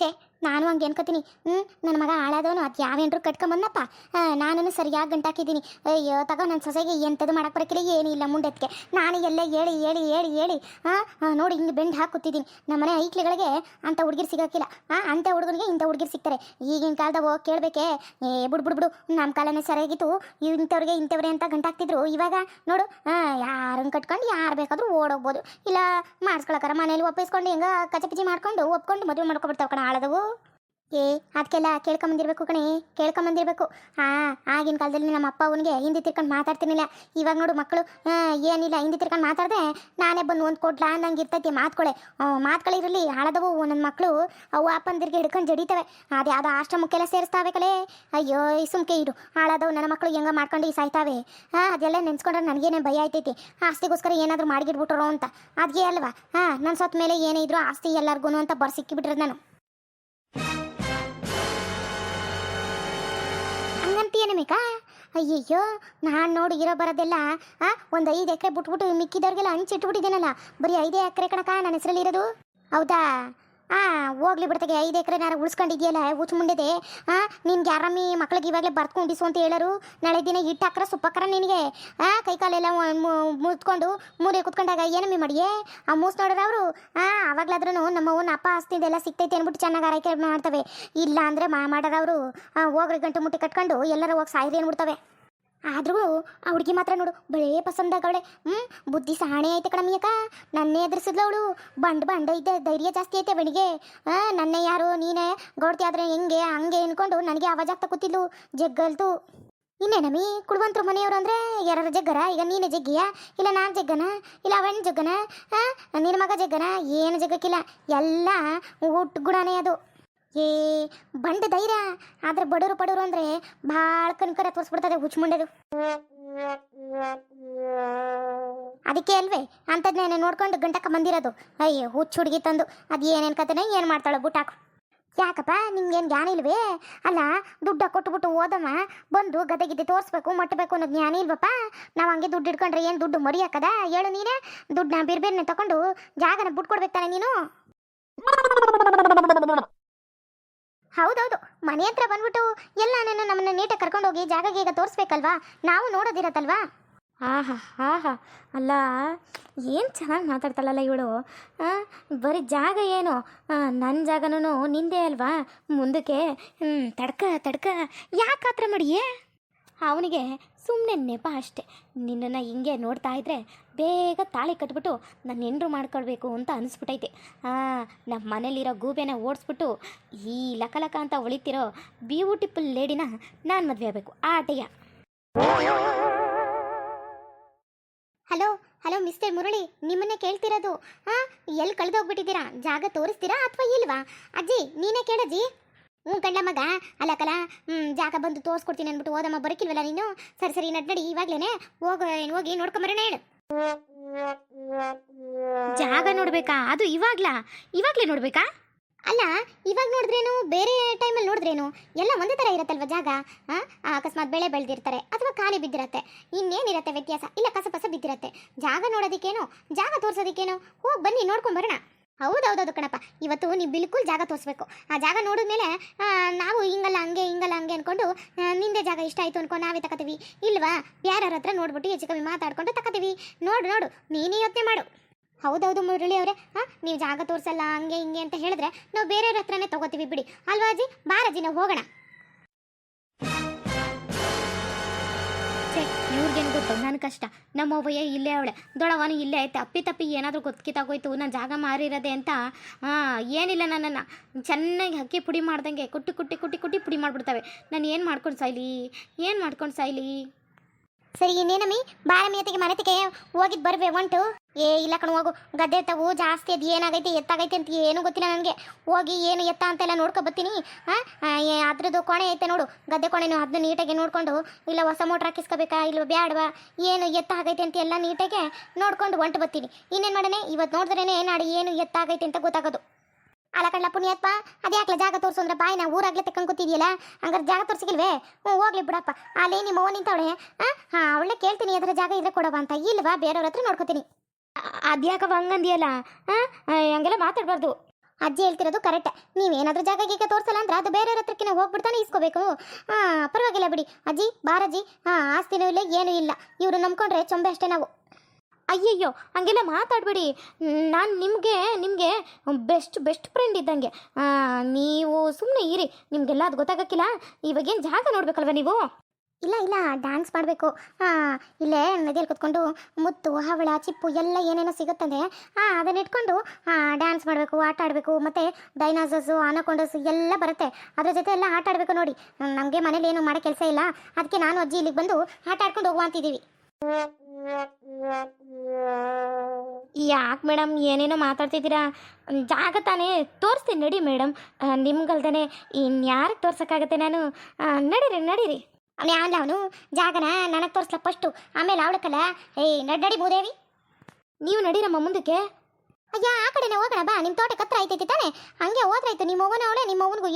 ಛೇ, ನಾನು ಹಂಗೆ ಅನ್ಕೋತೀನಿ. ನನ್ನ ಮಗ ಹಾಳಾದವನು ಅದು ಯಾವೇನ್ರು ಕಟ್ಕೊಂಬಂದಪ್ಪ. ನಾನು ಸರಿಯಾಗಿ ಗಂಟಾಕಿದ್ದೀನಿ. ಅಯ್ಯೋ ತಗೋ, ನನ್ನ ಸೊಸೆಗೆ ಎಂಥದ್ದು ಮಾಡಕ್ಕೆ ಬರಕಿಲ್ಲ, ಏನಿಲ್ಲ ಮುಂಡೆತ್ಗೆ. ನಾನು ಎಲ್ಲ ಹೇಳಿ ಹೇಳಿ ಹೇಳಿ ಹೇಳಿ ನೋಡಿ ಹಿಂಗೆ ಬೆಂಡ್ ಹಾಕುತ್ತಿದ್ದೀನಿ. ನಮ್ಮನೆ ಐಕ್ಳಿಗಳಿಗೆ ಅಂಥ ಹುಡುಗಿರು ಸಿಗೋಕ್ಕಿಲ್ಲ. ಅಂಥ ಹುಡುಗನಿಗೆ ಇಂಥ ಹುಡುಗಿರು ಸಿಗ್ತಾರೆ. ಈಗಿನ ಕಾಲದಾಗ ಕೇಳಬೇಕೆ? ಬಿಡು ಬಿಡು ಬಿಡು, ನಮ್ಮ ಕಾಲನೇ ಸರಿಯಾಗಿತ್ತು. ಇಂಥವ್ರಿಗೆ ಇಂಥವ್ರೆ ಅಂತ ಗಂಟಾಕ್ತಿದ್ರು. ಇವಾಗ ನೋಡು, ಯಾರನ್ನು ಕಟ್ಕೊಂಡು ಯಾರು ಬೇಕಾದರೂ ಓಡೋಗ್ಬೋದು. ಇಲ್ಲ ಮಾಡಿಸ್ಕೊಳಕ್ಕಾರ ಮನೇಲಿ ಒಪ್ಪಿಸ್ಕೊಂಡು ಹೆಂಗ ಕಚಪಿಚಿ ಮಾಡ್ಕೊಂಡು ಒಪ್ಕೊಂಡು ಮದುವೆ ಮಾಡ್ಕೊಬಿಡ್ತಾವೆ ಕಣ ಹಾಳದವು. ಅದಕ್ಕೆಲ್ಲ ಕೇಳ್ಕೊಂಬಂದಿರ್ಬೇಕು ಕಣೆ, ಕೇಳ್ಕೊಂಬಂದಿರ್ಬೇಕು. ಆಗಿನ ಕಾಲದಲ್ಲಿ ನಮ್ಮ ಅಪ್ಪ ಅವನಿಗೆ ಹಿಂದಿ ತಿರ್ಕೊಂಡು ಮಾತಾಡ್ತಿರ್ಲಿಲ್ಲ. ಇವಾಗ ನೋಡು ಮಕ್ಕಳು ಏನಿಲ್ಲ, ಹಿಂದಿ ತಿರ್ಕೊಂಡು ಮಾತಾಡಿದೆ ನಾನೇ ಬಂದು ಒಂದು ಕೊಡ್ಲಾ ಅನ್ನಂಗೆ ಇರ್ತೈತಿ ಮಾತುಗಳಿರಲಿ. ಹಾಳದವು ನನ್ನ ಮಕ್ಕಳು ಅವು ಅಪ್ಪಂದಿರಿಗೆ ಹಿಡ್ಕೊಂಡು ಜಡಿತವೆ. ಅದೇ ಅದು ಆಶ್ರಮಕ್ಕೆಲ್ಲ ಸೇರಿಸ್ತಾವೆ ಕಲೆ. ಅಯ್ಯೋ ಈ ಸುಮ್ಕೆ ಇಡು, ಹಾಳದವು ನನ್ನ ಮಕ್ಕಳು ಹೆಂಗ ಮಾಡ್ಕೊಂಡು ಸಾಯ್ತಾವೆ. ಅದೆಲ್ಲ ನೆನ್ಸ್ಕೊಂಡ್ರೆ ನನಗೇನೆ ಭಯ ಆಯ್ತೈತಿ. ಆಸ್ತಿಗೋಸ್ಕರ ಏನಾದರೂ ಮಾಡಿಗಿಡ್ಬಿಟ್ರೋ ಅಂತ. ಅದ್ಗೆ ಅಲ್ವಾ ನನ್ನ ಸೊತ್ತ ಮೇಲೆ ಏನೇ ಇದ್ರು ಆಸ್ತಿ ಎಲ್ಲರಿಗೂ ಅಂತ ಬರ್ಸಿಕ್ಕಿಬಿಟ್ರದು ನಾನು. ಹಂಗಂತೀಯನಮೇಕಾ? ಅಯ್ಯಯ್ಯೋ, ನಾನು ನೋಡಿ ಇರೋ ಬರೋದೆಲ್ಲ ಒಂದು 5 ಎಕರೆ ಬಿಟ್ಬಿಟ್ಟು ಮಿಕ್ಕಿದವ್ರಿಗೆಲ್ಲ ಹಂಚಿಟ್ಬಿಟ್ಟಿದ್ದೀನಲ್ಲ. ಬರೀ 5 ಎಕರೆ ಕಣಕ ನನ್ನ ಹೆಸರಲ್ಲಿ ಇರೋದು. ಹೌದಾ? ಹೋಗ್ಲಿ ಬಿಡ್ತಾಗೆ. 5 ಎಕರೆನಾರ ಉಳಿಸ್ಕೊಂಡಿದ್ಯಲ್ಲ ಹುಚ್ಚು ಮುಂಡೆದೆ. ನಿನ್ಗೆ ಯಾರಮ್ಮಿ ಮಕ್ಳಿಗೆ ಇವಾಗಲೇ ಬರ್ತ್ಕೊಂಡಿಸು ಅಂತ ಹೇಳರು. ನಾಳೆ ದಿನ ಹಿಟ್ಟು ಹಾಕ್ರ ಸುಪ್ಪಕ್ರ ನಿನಗೆ ಕೈ ಕಾಲೆಲ್ಲ ಮುತ್ಕೊಂಡು ಮೂಲೆ ಕುತ್ಕೊಂಡಾಗ ಏನಮ್ಮಿ ಮಾಡಿಯೇ ಆ ಮೂಸ್ ನೋಡ್ರ ಅವರು. ಅವಾಗ್ಲಾದ್ರೂ ನಮ್ಮವ್ವನ ಅಪ್ಪ ಆಸ್ತಿದೆಲ್ಲ ಸಿಕ್ತೈತೆ ಅಂದ್ಬಿಟ್ಟು ಚೆನ್ನಾಗಿ ಆರೈಕೆ ಮಾಡ್ತವೆ. ಇಲ್ಲ ಅಂದರೆ ಮಾಡೋರವರು ಹೋಗ್ರಿ ಗಂಟು ಮುಟ್ಟಿ ಕಟ್ಕೊಂಡು ಎಲ್ಲರೂ ಹೋಗಿ ಸಾಯಿರಿ ಅಂದ್ಬಿಡ್ತವೆ. ಆದ್ರೂ ಆ ಹುಡುಗಿ ಮಾತ್ರ ನೋಡು ಬಳೇ ಪಸಂದಾಗವಳೆ. ಬುದ್ಧಿ ಸಾಣೆ ಐತೆ ಕಣಮಿಯಕ್ಕ. ನನ್ನೇ ಎದುರಿಸಿದ್ಲು ಅವಳು. ಬಂಡ ಇದ್ದೆ, ಧೈರ್ಯ ಜಾಸ್ತಿ ಐತೆ ಬೆಳಿಗ್ಗೆ. ನನ್ನೇ ಯಾರು ನೀನೇ ಗೌಡ್ತಿ ಆದ್ರೆ ಹೆಂಗೆ ಹಂಗೆ ಅನ್ಕೊಂಡು ನನಗೆ ಆವಾಜ್ ಆಗ್ತಾ ಕೂತಿದ್ಲು. ಜಗ್ಗಲ್ತು. ಇನ್ನೇನಮ್ಮಿ ಕುಡುವಂತರು ಮನೆಯವರು ಅಂದರೆ ಯಾರು ಜಗ್ಗರ? ಈಗ ನೀನೇ ಜಗ್ಗಿಯಾ? ಇಲ್ಲ ನಾನು ಜಗ್ಗನ? ಇಲ್ಲ ಅವಣ್ಣ ಜಗ್ಗನ? ನಿನ್ನ ಮಗ ಜಗ್ಗನ? ಏನು ಜಗ್ಗಕ್ಕಿಲ್ಲ, ಎಲ್ಲ ಹುಟ್ಟು ಗುಣನೇ ಅದು. ಬಂಡ ಧೈರ್ಯ. ಆದ್ರೆ ಬಡವರು ಅಂದ್ರೆ ಭಾಳ ಕನ್ಕರ ತೋರಿಸ್ಬಿಡ್ತದೆ ಹುಚ್ಚುಮುಂಡೆದು. ಅದಕ್ಕೆ ಅಲ್ವೇ ಅಂಥದ್ನೇನೆ ನೋಡ್ಕೊಂಡು ಗಂಟಕ್ಕ ಬಂದಿರೋದು. ಅಯ್ಯೋ ಹುಚ್ಚು ಹುಡುಗಿ ತಂದು ಅದು ಏನೇನು ಕತೆನ ಏನು ಮಾಡ್ತಾಳೋ ಬುಟ್ಟಾಕು. ಯಾಕಪ್ಪ ನಿಮ್ಗೇನು ಜ್ಞಾನ ಇಲ್ವೇ? ಅಲ್ಲ, ದುಡ್ಡ ಕೊಟ್ಬಿಟ್ಟು ಓದಮ್ಮ ಬಂದು ಗದೆ ತೋರಿಸ್ಬೇಕು ಮಟ್ಟಬೇಕು ಅನ್ನೋದು ಜ್ಞಾನ ಇಲ್ವಪ್ಪ? ನಾವು ಹಂಗೆ ದುಡ್ಡು ಇಟ್ಕೊಂಡ್ರೆ ಏನು ದುಡ್ಡು ಮರಿಯಾಕದ? ಹೇಳು ನೀನೇ. ದುಡ್ಡನ್ನ ಬೇರೆ ತಗೊಂಡು ಜಾಗನ ಬಿಟ್ಕೊಡ್ಬೇಕು ತಾನೆ ನೀನು. ಹೌದೌದು, ಮನೆ ಹತ್ರ ಬಂದ್ಬಿಟ್ಟು ಎಲ್ಲ ನಮ್ಮನ್ನ ನೀಟಾಗಿ ಕರ್ಕೊಂಡೋಗಿ ಜಾಗಗೆ ಈಗ ತೋರಿಸ್ಬೇಕಲ್ವಾ? ನಾವು ನೋಡೋದಿರತ್ತಲ್ವಾ? ಆಹಾ ಅಲ್ಲ, ಏನು ಚೆನ್ನಾಗಿ ಮಾತಾಡ್ತಾಳಲ್ಲ ಇವಳು. ಬರೀ ಜಾಗ ಏನು, ನನ್ನ ಜಾಗನೂ ನಿಂದೆ ಅಲ್ವಾ ಮುಂದಕ್ಕೆ? ತಡ್ಕ ಯಾಕೆ ಆ ಥರ ಮಾಡಿಯೇ? ಅವನಿಗೆ ಸುಮ್ಮನೆ ನೆಪ ಅಷ್ಟೆ. ನಿನ್ನನ್ನು ಹಿಂಗೆ ನೋಡ್ತಾ ಇದ್ರೆ ಬೇಗ ತಾಳಿ ಕಟ್ಬಿಟ್ಟು ನಾನು ಹೆಂಡ್ರು ಮಾಡ್ಕೊಳ್ಬೇಕು ಅಂತ ಅನಿಸ್ಬಿಟ್ಟೈತೆ. ನಮ್ಮ ಮನೇಲಿರೋ ಗೂಬೆನ ಓಡಿಸ್ಬಿಟ್ಟು ಈ ಲಕ ಅಂತ ಒಳಿತಿರೋ ಬ್ಯೂಟಿಫುಲ್ ಲೇಡಿನ ನಾನು ಮದುವೆ ಆಗಬೇಕು. ಆಟೆಯ. ಹಲೋ ಮಿಸ್ಟರ್ ಮುರಳಿ, ನಿಮ್ಮನ್ನೇ ಕೇಳ್ತಿರೋದು. ಎಲ್ಲಿ ಕಳೆದೋಗ್ಬಿಟ್ಟಿದ್ದೀರಾ? ಜಾಗ ತೋರಿಸ್ತೀರಾ ಅಥವಾ ಇಲ್ವಾ? ಅಜ್ಜಿ ನೀನೇ ಕೇಳಜ್ಜಿ. ಗಂಡ ಮಗ ಅಲ್ಲಕಲ್ಲ. ಜಾಗ ಬಂದು ತೋರಿಸ್ಕೊಡ್ತೀನಿ ಅಂದ್ಬಿಟ್ಟು ಹೋದಮ್ಮ ಬರಕಿಲ್ವಲ್ಲ ನೀನು? ಸರಿ ನಡಿ ಇವಾಗ್ಲೇನೆ ಹೋಗಿ ನೋಡ್ಕೊಂಬರೋಣ. ಹೇಳು. ಜಾಗ ನೋಡ್ಬೇಕಾ? ಅದು ಇವಾಗ್ಲೇ ನೋಡ್ಬೇಕಾ? ಅಲ್ಲ, ಇವಾಗ ನೋಡಿದ್ರೇನು ಬೇರೆ ಟೈಮಲ್ಲಿ ನೋಡಿದ್ರೇನು ಎಲ್ಲ ಒಂದೇ ಥರ ಇರತ್ತಲ್ವ ಜಾಗ? ಅಕಸ್ಮಾತ್ ಬೆಳೆ ಬೆಳೆದಿರ್ತಾರೆ ಅಥವಾ ಖಾಲಿ ಬಿದ್ದಿರತ್ತೆ, ಇನ್ನೇನಿರತ್ತೆ ವ್ಯತ್ಯಾಸ? ಇಲ್ಲ ಕಸ ಬಿದ್ದಿರತ್ತೆ. ಜಾಗ ನೋಡೋದಕ್ಕೇನೋ, ಜಾಗ ತೋರಿಸೋದಕ್ಕೇನೋ. ಹೋಗಿ ಬನ್ನಿ ನೋಡ್ಕೊಂಬರೋಣ. ಹೌದೌದು ಕಣಪ್ಪ, ಇವತ್ತು ನೀವು ಬಿಲ್ಕುಲ್ ಜಾಗ ತೋರಿಸ್ಬೇಕು. ಆ ಜಾಗ ನೋಡಿದ್ಮೇಲೆ ನಾವು ಹಿಂಗಲ್ಲ ಹಂಗೆ ಅಂದ್ಕೊಂಡು ನಿಂದೆ ಜಾಗ ಇಷ್ಟ ಆಯಿತು ಅನ್ಕೊಂಡು ನಾವೇ ತಗೋತೀವಿ. ಇಲ್ವಾ ಯಾರ ಹತ್ರ ನೋಡ್ಬಿಟ್ಟು ಹೆಚ್ಚು ಕಮ್ಮಿ ಮಾತಾಡ್ಕೊಂಡು ತಗೋತೀವಿ. ನೋಡು ನೀನೇ ಯೋಚನೆ ಮಾಡು. ಹೌದೌದು ಮುರಳಿ ಅವರೇ, ನೀವು ಜಾಗ ತೋರಿಸಲ್ಲ ಹಂಗೆ ಹಿಂಗೆ ಅಂತ ಹೇಳಿದ್ರೆ ನಾವು ಬೇರೆಯವ್ರ ಹತ್ರನೇ ತಗೋತೀವಿ ಬಿಡಿ. ಅಲ್ವಾ ಅಜ್ಜಿ? ಬಾರಜ್ಜಿ ನಾವು ಹೋಗೋಣ. ಇವ್ರಿಗೇನು ಗೊತ್ತು ನನ್ನ ಕಷ್ಟ. ನಮ್ಮ ಅವ್ವಯ್ಯ ಇಲ್ಲೇ ಅವಳೆ, ದೊಡವನು ಇಲ್ಲೇ ಐತೆ. ಅಪ್ಪಿ ಏನಾದರೂ ಗೊತ್ತಿತ್ತಾಗೋಯ್ತು ನಾನು ಜಾಗ ಮಾರಿರೋದೆ ಅಂತ. ಏನಿಲ್ಲ, ನನ್ನನ್ನು ಚೆನ್ನಾಗಿ ಅಕ್ಕಿ ಪುಡಿ ಮಾಡ್ದಂಗೆ ಕುಟ್ಟಿ ಪುಡಿ ಮಾಡಿಬಿಡ್ತವೆ. ನಾನು ಏನು ಮಾಡ್ಕೊಂಡು ಸಾಯ್ಲಿ? ಸರಿ ಇನ್ನೇನಮ್ಮಿ, ಬಾರಮ್ಮಿ ಅತ್ತಿಗೆ ಮನೆತಿಗೆ ಹೋಗಿದ್ದು ಬರ್ಬೇ ಒಂಟು. ಇಲ್ಲ ಕಣ್ ಹೋಗು, ಗದ್ದೆ ಎತ್ತವು ಜಾಸ್ತಿ. ಅದು ಏನಾಗೈತೆ ಎತ್ತಾಗೈತೆ ಅಂತ ಏನೂ ಗೊತ್ತಿಲ್ಲ ನನಗೆ. ಹೋಗಿ ಏನು ಎತ್ತ ಅಂತೆಲ್ಲ ನೋಡ್ಕೊ ಬರ್ತೀನಿ. ಅದ್ರದ್ದು ಕೊಣೆ ಐತೆ ನೋಡು, ಗದ್ದೆ ಕೊಣೆನು, ಅದನ್ನ ನೀಟಾಗಿ ನೋಡಿಕೊಂಡು, ಇಲ್ಲ ಹೊಸ ಮೋಟ್ರ್ ಹಾಕಿಸ್ಕೋಬೇಕಾ ಇಲ್ವ ಬ್ಯಾಡವಾ, ಏನು ಎತ್ತಾಗೈತೆ ಅಂತ ಎಲ್ಲ ನೀಟಾಗೆ ನೋಡ್ಕೊಂಡು ಹೊಂಟು ಬರ್ತೀನಿ. ಇನ್ನೇನು ಮಾಡೋಣ, ಇವತ್ತು ನೋಡಿದ್ರೇ ನಾಳೆ ಏನು ಎತ್ತಾಗೈತೆ ಅಂತ ಗೊತ್ತಾಗೋದು. ಅಲ್ಲ ಕಣ್ಣ ಪುಣ್ಯಾತ್ಮ, ಅದ್ಯಾಕ್ಲ ಜಾಗ ತೋರಿಸು ಅಂದ್ರೆ ಬಾಯಿನ ಊರಾಗ್ಲೇ ತೆಕ್ಕಂಗೆ ಕೂತಿದ್ಯಲ್ಲ, ಹಂಗಾರೆ ಜಾಗ ತೋರಿಸಿಲ್ವೇ? ಹೋಗ್ಲಿ ಬಿಡಪ್ಪ. ಅಲ್ಲೇ ನಿಮ್ಮ ಅವ್ವ ನಿಂತವಳೆ, ಅವಳೇ ಕೇಳ್ತೀನಿ ಅದರ ಜಾಗ ಇದ್ರೆ ಕೊಡವ ಅಂತ. ಇಲ್ವಾ ಬೇರೆಯವ್ರ ಹತ್ರ ನೋಡ್ಕೋತೀನಿ. ಅದ್ಯಾಕವ ಹಂಗಂದಿಯಲ್ಲ? ಹಂಗೆಲ್ಲ ಮಾತಾಡಬಾರ್ದು. ಅಜ್ಜಿ ಹೇಳ್ತಿರೋದು ಕರೆಕ್ಟ್. ನೀವೇನಾದ್ರೂ ಜಾಗ ಗೀಗ ತೋರಿಸಲ್ಲ ಅಂದ್ರೆ ಅದು ಬೇರೆಯವ್ರ ಹತ್ರಕ್ಕೆ ಹೋಗ್ಬಿಡ್ತಾನೆ ಇಸ್ಕೋಬೇಕು. ಪರವಾಗಿಲ್ಲ ಬಿಡಿ ಅಜ್ಜಿ, ಬಾರಜ್ಜಿ. ಆಸ್ತಿನೂ ಇಲ್ಲ ಏನೂ ಇಲ್ಲ, ಇವರು ನಂಬ್ಕೊಂಡ್ರೆ ಚೊಂಬೆ ಅಷ್ಟೇ ನಾವು. ಅಯ್ಯಯ್ಯೋ ಹಂಗೆಲ್ಲ ಮಾತಾಡಬೇಡಿ. ನಾನು ನಿಮಗೆ ಬೆಸ್ಟ್ ಫ್ರೆಂಡ್ ಇದ್ದಂಗೆ. ನೀವು ಸುಮ್ಮನೆ ಇರಿ, ನಿಮಗೆಲ್ಲ ಅದು ಗೊತ್ತಾಗಕ್ಕಿಲ್ಲ. ಇವಾಗೇನು ಜಾಗ ನೋಡ್ಬೇಕಲ್ವ ನೀವು? ಇಲ್ಲ ಡ್ಯಾನ್ಸ್ ಮಾಡಬೇಕು. ಇಲ್ಲೇ ನದಿಯಲ್ಲಿ ಕುತ್ಕೊಂಡು ಮುತ್ತು, ಹವಳ, ಚಿಪ್ಪು ಎಲ್ಲ ಏನೇನೋ ಸಿಗುತ್ತದೆ. ಅದನ್ನ ಇಟ್ಕೊಂಡು ಡ್ಯಾನ್ಸ್ ಮಾಡಬೇಕು, ಆಟ ಆಡಬೇಕು. ಮತ್ತು ಡೈನಾಸರ್ಸು, ಆನಕೊಂಡಸು ಎಲ್ಲ ಬರುತ್ತೆ. ಅದ್ರ ಜೊತೆ ಎಲ್ಲ ಆಟ ಆಡಬೇಕು. ನೋಡಿ, ನಮಗೆ ಮನೇಲಿ ಏನು ಮಾಡೋ ಕೆಲಸ ಇಲ್ಲ, ಅದಕ್ಕೆ ನಾನು ಅಜ್ಜಿ ಇಲ್ಲಿಗೆ ಬಂದು ಆಟ ಆಡ್ಕೊಂಡು ಹೋಗುವ ಅಂತಿದ್ದೀವಿ. ಯಾಕೆ ಮೇಡಮ್ ಏನೇನೋ ಮಾತಾಡ್ತಿದ್ದೀರಾ? ಜಾಗ ತಾನೇ ತೋರಿಸ್ತೀನಿ ನಡಿ ಮೇಡಮ್. ನಿಮ್ಗಲ್ದೇ ಇನ್ಯಾರಿಗೆ ತೋರ್ಸೋಕ್ಕಾಗತ್ತೆ ನಾನು? ನಡೀರಿ. ಅವನು ಜಾಗನ ನನಗೆ ತೋರಿಸ್ಲ ಫಸ್ಟು, ಆಮೇಲೆ ಅವಳಕ್ಕಲ್ಲ. ನಡಿ ಮೂದೇವಿ, ನೀವು ನಡೀರಮ್ಮ ಮುಂದಕ್ಕೆ. ಅಯ್ಯ ಆ ಕಡೆನೇ ಹೋಗೋಣ ಬಾ, ನಿಮ್ಮ ತೋಟಕ್ಕೆ ಹತ್ರ ಐತೈತಿ ತಾನೆ, ಹಂಗೆ ಹೋದ್ರಾಯ್ತು. ನಿಮ್ಮ ಅವ್ವನ ಅವಳೆ, ನಿಮ್ಮ ಅವ್ವನಿಗೂ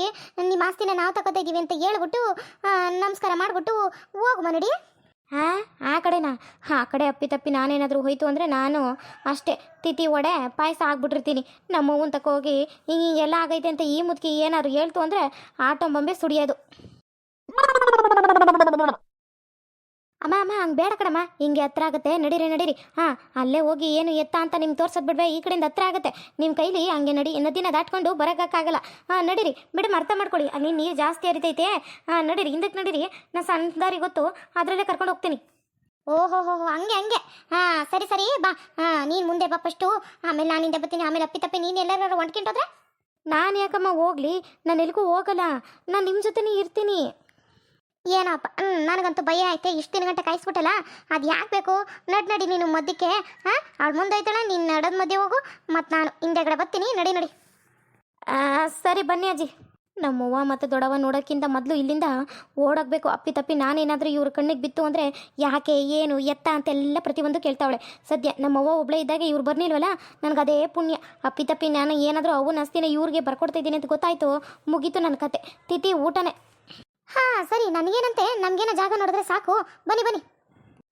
ನಿಮ್ಮ ಆಸ್ತಿನ ನಾವು ತಗೋತಾ ಇದ್ದೀವಿ ಅಂತ ಹೇಳ್ಬಿಟ್ಟು ನಮಸ್ಕಾರ ಮಾಡಿಬಿಟ್ಟು ಹೋಗುವ ನಡಿ. ಆ ಕಡೆನಾ? ಆ ಕಡೆ ಅಪ್ಪಿ ನಾನೇನಾದರೂ ಹೋಯ್ತು ಅಂದರೆ ನಾನು ಅಷ್ಟೇ ತಿಥಿ ವಡೆ ಪಾಯಸ ಆಗ್ಬಿಟ್ಟಿರ್ತೀನಿ. ನಮ್ಮ ಅವ್ವನ ತಕ ಹೋಗಿ ಹಿಂಗೆಲ್ಲ ಆಗೈತೆ ಅಂತ ಈ ಮುದುಕಿ ಏನಾದ್ರು ಹೇಳ್ತು ಅಂದರೆ ಆಟೋ ಬೊಂಬೆ ಸುಡಿಯೋದು. ಅಮ್ಮ ಹಂಗೆ ಬೇಡ ಕಣಮ್ಮ, ಹಿಂಗೆ ಹತ್ರ ಆಗುತ್ತೆ. ನಡೀರಿ. ಅಲ್ಲೇ ಹೋಗಿ ಏನು ಎತ್ತ ಅಂತ ನಿಮ್ಗೆ ತೋರ್ಸೋದು ಬಿಡ್ಬೇ, ಈ ಕಡೆಯಿಂದ ಹತ್ರ ಆಗುತ್ತೆ ನಿಮ್ಮ ಕೈಲಿ. ಹಂಗೆ ನದಿನ ದಾಟ್ಕೊಂಡು ಬರೋಕ್ಕಾಗಲ್ಲ. ನಡೀರಿ ಮೇಡಮ್, ಅರ್ಥ ಮಾಡ್ಕೊಳ್ಳಿ. ಅಲ್ಲಿ ನೀರು ಜಾಸ್ತಿ ಹರಿತೈತೆ. ನಡೀರಿ, ಹಿಂದಕ್ಕೆ ನಡೀರಿ. ನಾನು ಸಣ್ಣ ದಾರಿ ಗೊತ್ತು, ಅದರಲ್ಲೇ ಕರ್ಕೊಂಡು ಹೋಗ್ತೀನಿ. ಓಹೋ ಹಂಗೆ ಸರಿ ಬಾ. ನೀನು ಮುಂದೆ ಬಾ ಫಸ್ಟು, ಆಮೇಲೆ ನಾನು ಹಿಂದೆ ಬರ್ತೀನಿ. ಆಮೇಲೆ ಅಪ್ಪಿ ನೀನು ಎಲ್ಲರೂ ಹೊಂಟ್ಕೊಂಡೋದ್ರೆ ನಾನು ಯಾಕಮ್ಮ ಹೋಗ್ಲಿ? ನಾನು ಎಲ್ಲಿಗೂ ಹೋಗಲ್ಲ, ನಾನು ನಿಮ್ಮ ಜೊತೆನೇ ಇರ್ತೀನಿ. ಏನಪ್ಪ, ನನಗಂತೂ ಭಯ ಐತೆ. ಇಷ್ಟು ದಿನ ಗಂಟೆ ಕಾಯಿಸ್ಬಿಟ್ಟಲ್ಲ, ಅದು ಯಾಕೆ ಬೇಕು? ನಡಿ ನೀನು ಮಧ್ಯಕ್ಕೆ. ಅವಳು ಮುಂದೆ ಐತಳ, ನೀನು ನಡೋದು ಮಧ್ಯೆ ಹೋಗು, ಮತ್ತು ನಾನು ಹಿಂದೆಗಡೆ ಬರ್ತೀನಿ. ನಡಿ. ಸರಿ ಬನ್ನಿ ಅಜ್ಜಿ. ನಮ್ಮವ್ವ ಮತ್ತು ದೊಡ್ಡವ ನೋಡೋಕ್ಕಿಂತ ಮೊದಲು ಇಲ್ಲಿಂದ ಓಡೋಗ್ಬೇಕು. ಅಪ್ಪಿ ನಾನೇನಾದರೂ ಇವ್ರ ಕಣ್ಣಿಗೆ ಬಿತ್ತು ಅಂದರೆ ಯಾಕೆ, ಏನು, ಎತ್ತ ಅಂತೆಲ್ಲ ಪ್ರತಿಯೊಂದು ಕೇಳ್ತಾವಳೆ. ಸದ್ಯ ನಮ್ಮವ್ವ ಒಬ್ಬಳೇ ಇದ್ದಾಗ ಇವ್ರು ಬರ್ನಿಲ್ವಲ್ಲ, ನನಗೆ ಅದೇ ಪುಣ್ಯ. ಅಪ್ಪಿ ನಾನು ಏನಾದರೂ ಅವನ ಆಸ್ತಿನ ಇವ್ರಿಗೆ ಬರ್ಕೊಡ್ತಾಯಿದ್ದೀನಿ ಅಂತ ಗೊತ್ತಾಯಿತು, ಮುಗೀತು ನನ್ನ ಕತೆ. ತಿಥಿ ಊಟನೇ. ಸರಿ, ನನಗೇನಂತೆ, ನಮಗೇನೋ ಜಾಗ ನೋಡಿದ್ರೆ ಸಾಕು. ಬನ್ನಿ.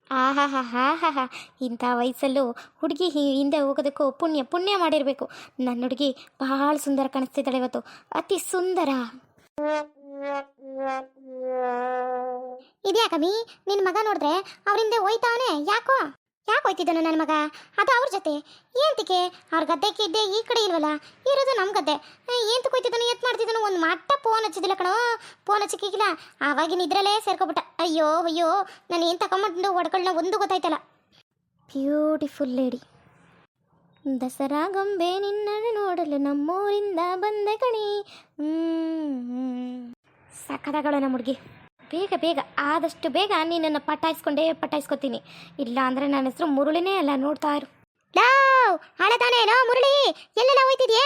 ಆಹಾ ಇಂಥ ವಯಸ್ಸಲ್ಲೂ ಹುಡುಗಿ ಹಿಂದೆ ಹೋಗೋದಕ್ಕೂ ಪುಣ್ಯ ಮಾಡಿರಬೇಕು. ನನ್ನ ಹುಡುಗಿ ಭಾಳ ಸುಂದರ ಕಾಣಿಸ್ತಿದ್ದಾಳೆ ಇವತ್ತು, ಅತಿ ಸುಂದರ. ಇದ್ಯಾಕಮ್ಮಿ, ನಿನ್ನ ಮಗ ನೋಡಿದ್ರೆ ಅವರಿಂದೆ ಹೋಯ್ತಾವನೆ, ಯಾಕೆ ಹೋಯ್ತಿದ್ದಾನೆ ನನ್ನ ಮಗ? ಅದು ಅವ್ರ ಜೊತೆ ಏಂತಿಕೆ? ಅವ್ರ ಗದ್ದೆಗೆ ಇದ್ದೆ ಈ ಕಡೆ ಇಲ್ವಲ್ಲ, ಇರೋದು ನಮ್ಮ ಗದ್ದೆ. ಏಂತಕ್ಕೆ ಹೋಯ್ತಿದ್ದಾನು, ಎತ್ ಮಾಡ್ತಿದ್ದಾನು? ಒಂದು ಮಟ್ಟ ಫೋನ್ ಹಚ್ಚಿದಿಲ್ಲ ಕಣೋ, ಫೋನ್ ಹಚ್ಚಿಕ್ಕಿಲ್ಲ. ಆವಾಗಿನ ಇದ್ರಲ್ಲೇ ಸೇರ್ಕೊಬಿಟ್ಟ. ಅಯ್ಯೋ ನಾನು ಏನು ತಗೊಂಬಂದು ಒಡ್ಗಳನ್ನ ಒಂದು ಗೊತ್ತಾಯ್ತಲ್ಲ. Beautiful lady. ದಸರಾ ಗೊಂಬೆ ನಿನ್ನನ್ನು ನೋಡಲು ನಮ್ಮೂರಿಂದ ಬಂದೆ ಕಣಿ. ಸಖತ್ತಾಗಳು ನಮ್ಮ ಹುಡುಗಿ. ಬೇಗ ಆದಷ್ಟು ಬೇಗ ನೀನನ್ನು ಪಟಾಯಿಸ್ಕೊತೀನಿ. ಇಲ್ಲ ಅಂದರೆ ನನ್ನ ಹೆಸರು ಮುರುಳಿನೇ ಅಲ್ಲ, ನೋಡ್ತಾ ಇರು. ಹಳತಾನೇನೋ ಮುರುಳಿ, ಎಲ್ಲೆಲ್ಲ ಹೋಯ್ತಿದ್ಯೆ?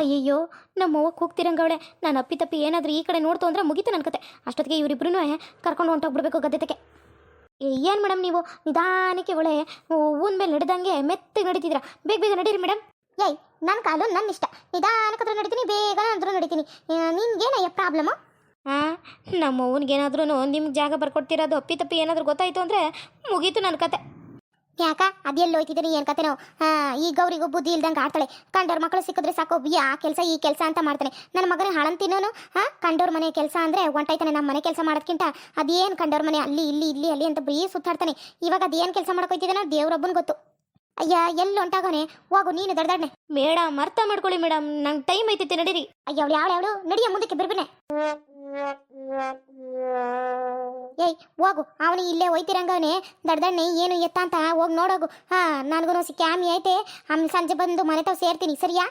ಅಯ್ಯಯ್ಯೋ, ನಮ್ಮವ್ವ ಕೂಗ್ತಿರಂಗವಳೆ. ನಾನು ಅಪ್ಪಿ ಏನಾದರೂ ಈ ಕಡೆ ನೋಡ್ತು ಅಂದರೆ ಮುಗೀತು ನನ್ನ ಕತೆ. ಅಷ್ಟೊತ್ತಿಗೆ ಇವರಿಬ್ರು ಕರ್ಕೊಂಡು ಹೊಂಟೋಗ್ಬಿಡ್ಬೇಕು ಗದ್ದೆತಕ್ಕೆ. ಏನು ಮೇಡಮ್ ನೀವು ನಿಧಾನಕ್ಕೆ ಒಳ್ಳೆ ಹೂವಿನ ಮೇಲೆ ನಡೆದಂಗೆ ಮೆತ್ತಗೆ ನಡೀತಿದ್ದೀರಾ? ಬೇಗ ನಡೀರಿ ಮೇಡಮ್. ನನ್ನ ಕಾಲು ನನ್ನ ಇಷ್ಟ, ನಿಧಾನಕ್ಕಾದ್ರೂ ನಡೀತೀನಿ, ಬೇಗ ಅಂದ್ರೂ ನಡೀತೀನಿ. ನಿನ್ಗೇನಯ್ಯ ಪ್ರಾಬ್ಲಮ್ಮು? ನಮ್ಮ ಅವ್ನಿಗೇನಾದ್ರೂ ನಿಮ್ಗೆ ಜಾಗ ಬರ್ಕೊಡ್ತಿರೋದು ಅಪ್ಪಿ ಏನಾದರೂ ಗೊತ್ತಾಯಿತು ಅಂದರೆ ಮುಗೀತು ನನ್ನ ಕತೆ. ಯಾಕ ಅದೆಲ್ಲ ಹೋಯ್ತಿದ್ದೀನಿ, ಏನು ಕತೆನೋ? ಈ ಗೌರಿಗೂ ಬುದ್ಧಿ ಇಲ್ದಂಗೆ ಆಡ್ತಾಳೆ. ಕಂಡೋರ್ ಮಕ್ಕಳು ಸಿಕ್ಕಿದ್ರೆ ಸಾಕು, ಆ ಕೆಲಸ ಈ ಕೆಲಸ ಅಂತ ಮಾಡ್ತಾನೆ. ನನ್ನ ಮಗನ ಹಳಂತಿನೋನು ಕಂಡೋರ್ ಮನೆ ಕೆಲಸ ಅಂದರೆ ಹೊಂಟಾಯ್ತಾನೆ. ನಮ್ಮ ಮನೆ ಕೆಲಸ ಮಾಡೋದಕ್ಕಿಂತ ಅದೇನು ಕಂಡೋರ್ ಮನೆ ಅಲ್ಲಿ ಅಂತ ಬರೀ ಸುತ್ತಾಡ್ತಾನೆ. ಇವಾಗ ಅದೇನು ಕೆಲಸ ಮಾಡ್ಕೊಯ್ತಿದ್ದಾನೋ ದೇವ್ರೊಬ್ಬನ ಗೊತ್ತು. ಅಯ್ಯ ಎಲ್ಲಿ ಹೊಂಟಾಗೋನೆ, ಹೋಗು ನೀನು ದಡ್ದಾಡ್ನೆ. ಮೇಡಮ್ ಅರ್ಥ ಮಾಡ್ಕೊಳ್ಳಿ ಮೇಡಮ್, ನಂಗೆ ಟೈಮ್ ಐತೈತೆ, ನಡೀರಿ. ಅಯ್ಯ ಯಾವಳು ನಡಿಯ ಮುಂದಕ್ಕೆ ಬಿರ್ಬಿನೆ. ಹೋಗು, ಅವನು ಇಲ್ಲೇ ಹೋಯ್ತಿರಂಗವನೇ ದಡ್ದಣ್ಣೆ ಏನು ಎತ್ತ ಅಂತ ಹೋಗಿ ನೋಡೋಗು. ನನಗೂ ಕ್ಯಾಮಿ ಐತೆ, ಆಮೇಲೆ ಸಂಜೆ ಬಂದು ಮನೆ ತಾವು ಸೇರ್ತೀನಿ, ಸರಿಯಾ?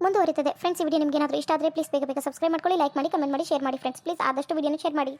ಮುಂದುವರಿತದೆ ಫ್ರೆಂಡ್ಸ್. ಈ ವಿಡಿಯೋ ನಿಮ್ಗೆ ಏನಾದರೂ ಇಷ್ಟ ಆದರೆ ಪ್ಲೀಸ್ ಬೇಗ ಸಬ್ಸ್ಕ್ರೈಬ್ ಮಾಡ್ಕೊಳ್ಳಿ, ಲೈಕ್ ಮಾಡಿ, ಕಮೆಂಟ್ ಮಾಡಿ, ಶೇರ್ ಮಾಡಿ ಫ್ರೆಂಡ್ಸ್. ಪ್ಲೀಸ್ ಆದಷ್ಟು ವಿಡಿಯೋನ ಶೇರ್ ಮಾಡಿ.